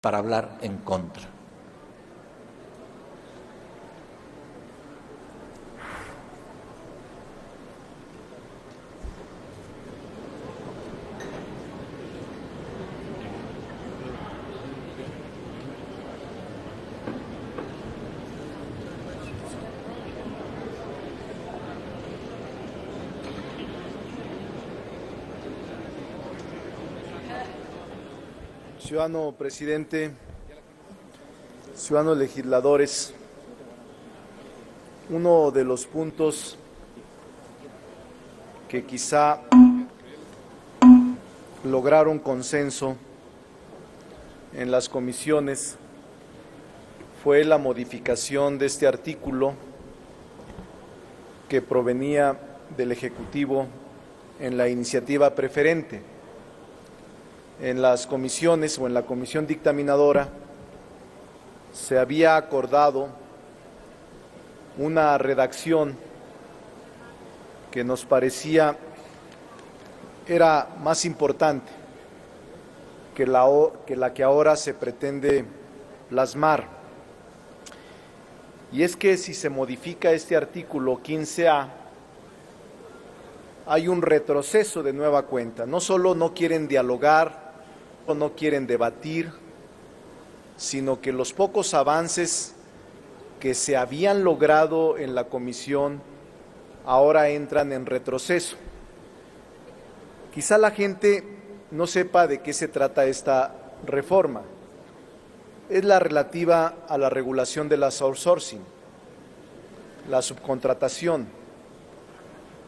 para hablar en contra. Ciudadano presidente, ciudadanos legisladores, uno de los puntos que quizá lograron consenso en las comisiones fue la modificación de este artículo que provenía del Ejecutivo en la iniciativa preferente. En las comisiones o en la comisión dictaminadora se había acordado una redacción que nos parecía era más importante que la que ahora se pretende plasmar. Y es que si se modifica este artículo 15A, hay un retroceso de nueva cuenta. No solo no quieren dialogar, no quieren debatir, sino que los pocos avances que se habían logrado en la comisión ahora entran en retroceso. Quizá la gente no sepa de qué se trata esta reforma. Es la relativa a la regulación del outsourcing, la subcontratación.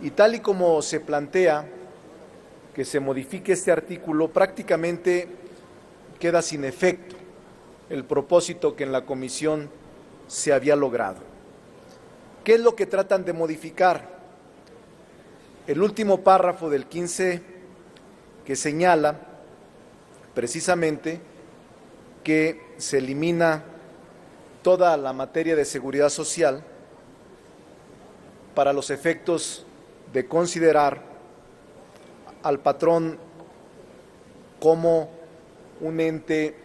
Y tal y como se plantea que se modifique este artículo, prácticamente queda sin efecto el propósito que en la comisión se había logrado. ¿Qué es lo que tratan de modificar? El último párrafo del 15 que señala precisamente que se elimina toda la materia de seguridad social para los efectos de considerar al patrón como un ente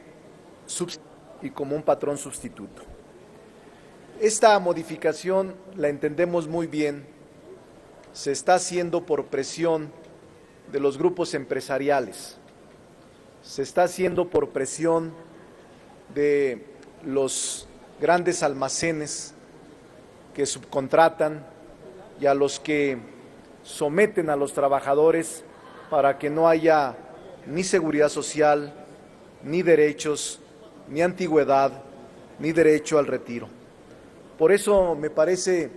y como un patrón sustituto. Esta modificación la entendemos muy bien, se está haciendo por presión de los grupos empresariales, se está haciendo por presión de los grandes almacenes que subcontratan y a los que someten a los trabajadores para que no haya ni seguridad social, ni derechos, ni antigüedad, ni derecho al retiro. Por eso me parece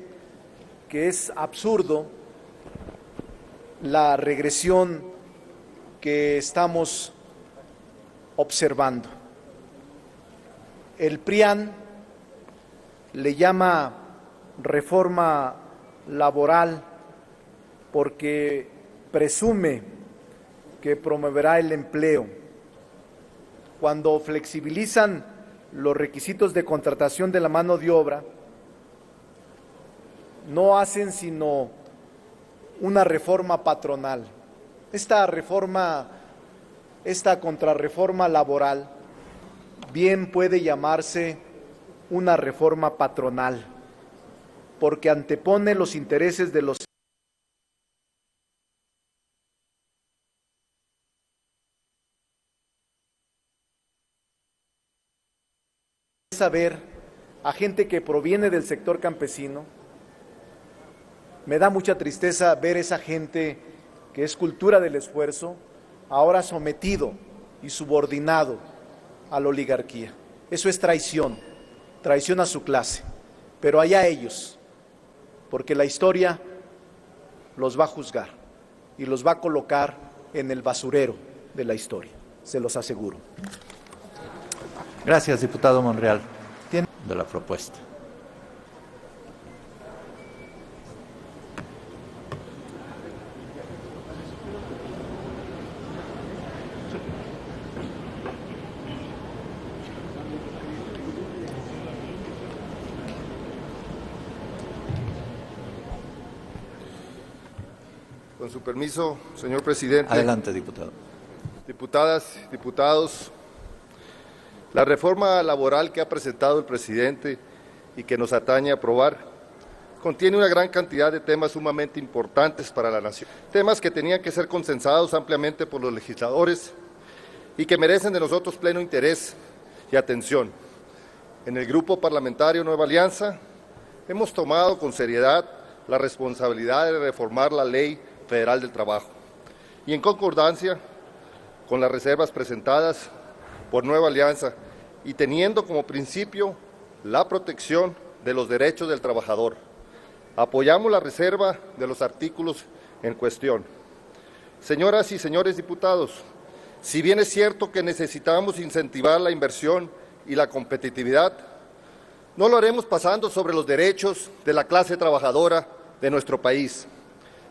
que es absurdo la regresión que estamos observando. El PRIAN le llama reforma laboral porque presume que promoverá el empleo. Cuando flexibilizan los requisitos de contratación de la mano de obra, no hacen sino una reforma patronal. Esta contrarreforma laboral, bien puede llamarse una reforma patronal, porque antepone los intereses de los saber a gente que proviene del sector campesino. Me da mucha tristeza ver esa gente que es cultura del esfuerzo, ahora sometido y subordinado a la oligarquía. Eso es traición, traición a su clase, pero allá ellos, porque la historia los va a juzgar y los va a colocar en el basurero de la historia, se los aseguro. Gracias, diputado Monreal. Tiene de la propuesta. Con su permiso, señor presidente. Adelante, diputado. Diputadas, diputados, La reforma laboral que ha presentado el presidente y que nos atañe a aprobar contiene una gran cantidad de temas sumamente importantes para la nación, temas que tenían que ser consensados ampliamente por los legisladores y que merecen de nosotros pleno interés y atención. En el Grupo Parlamentario Nueva Alianza hemos tomado con seriedad la responsabilidad de reformar la Ley Federal del Trabajo y en concordancia con las reservas presentadas por Nueva Alianza y teniendo como principio la protección de los derechos del trabajador. Apoyamos la reserva de los artículos en cuestión. Señoras y señores diputados, si bien es cierto que necesitamos incentivar la inversión y la competitividad, no lo haremos pasando sobre los derechos de la clase trabajadora de nuestro país.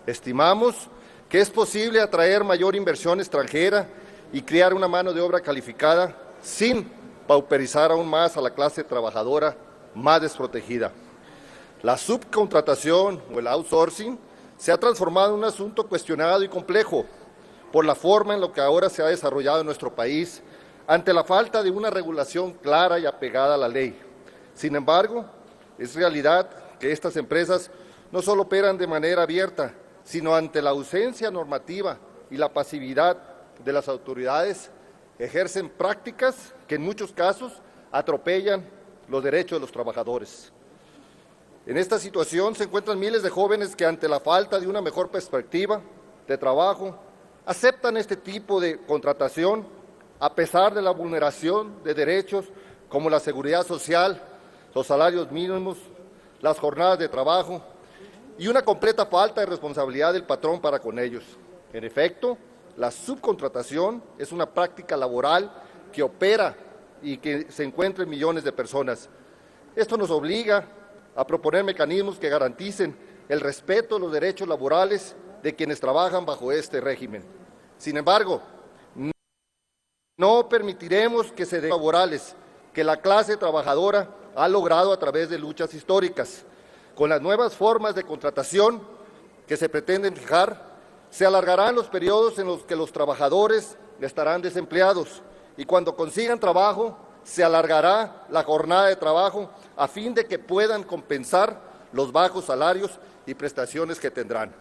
Estimamos que es posible atraer mayor inversión extranjera y crear una mano de obra calificada sin pauperizar aún más a la clase trabajadora más desprotegida. La subcontratación o el outsourcing se ha transformado en un asunto cuestionado y complejo por la forma en la que ahora se ha desarrollado en nuestro país ante la falta de una regulación clara y apegada a la ley. Sin embargo, es realidad que estas empresas no solo operan de manera abierta, sino ante la ausencia normativa y la pasividad de las autoridades, ejercen prácticas que en muchos casos atropellan los derechos de los trabajadores. En esta situación se encuentran miles de jóvenes que ante la falta de una mejor perspectiva de trabajo aceptan este tipo de contratación a pesar de la vulneración de derechos como la seguridad social, los salarios mínimos, las jornadas de trabajo y una completa falta de responsabilidad del patrón para con ellos. En efecto, la subcontratación es una práctica laboral que opera y que se encuentra en millones de personas. Esto nos obliga a proponer mecanismos que garanticen el respeto de los derechos laborales de quienes trabajan bajo este régimen. Sin embargo, no permitiremos que se den laborales que la clase trabajadora ha logrado a través de luchas históricas. Con las nuevas formas de contratación que se pretenden fijar, se alargarán los periodos en los que los trabajadores estarán desempleados y cuando consigan trabajo se alargará la jornada de trabajo a fin de que puedan compensar los bajos salarios y prestaciones que tendrán.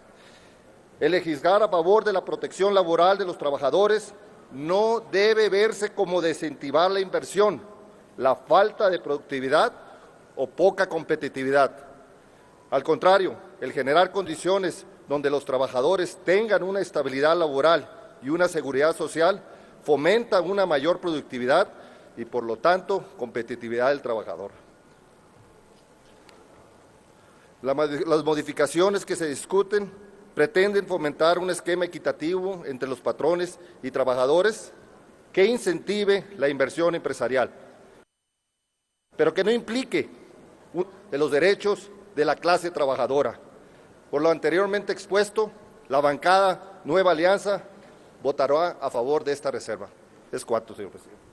El legislar a favor de la protección laboral de los trabajadores no debe verse como desincentivar la inversión, la falta de productividad o poca competitividad. Al contrario, el generar condiciones donde los trabajadores tengan una estabilidad laboral y una seguridad social fomenta una mayor productividad y, por lo tanto, competitividad del trabajador. Las modificaciones que se discuten pretenden fomentar un esquema equitativo entre los patrones y trabajadores que incentive la inversión empresarial, pero que no implique los derechos de la clase trabajadora. Por lo anteriormente expuesto, la bancada Nueva Alianza votará a favor de esta reserva. Es cuanto, señor presidente.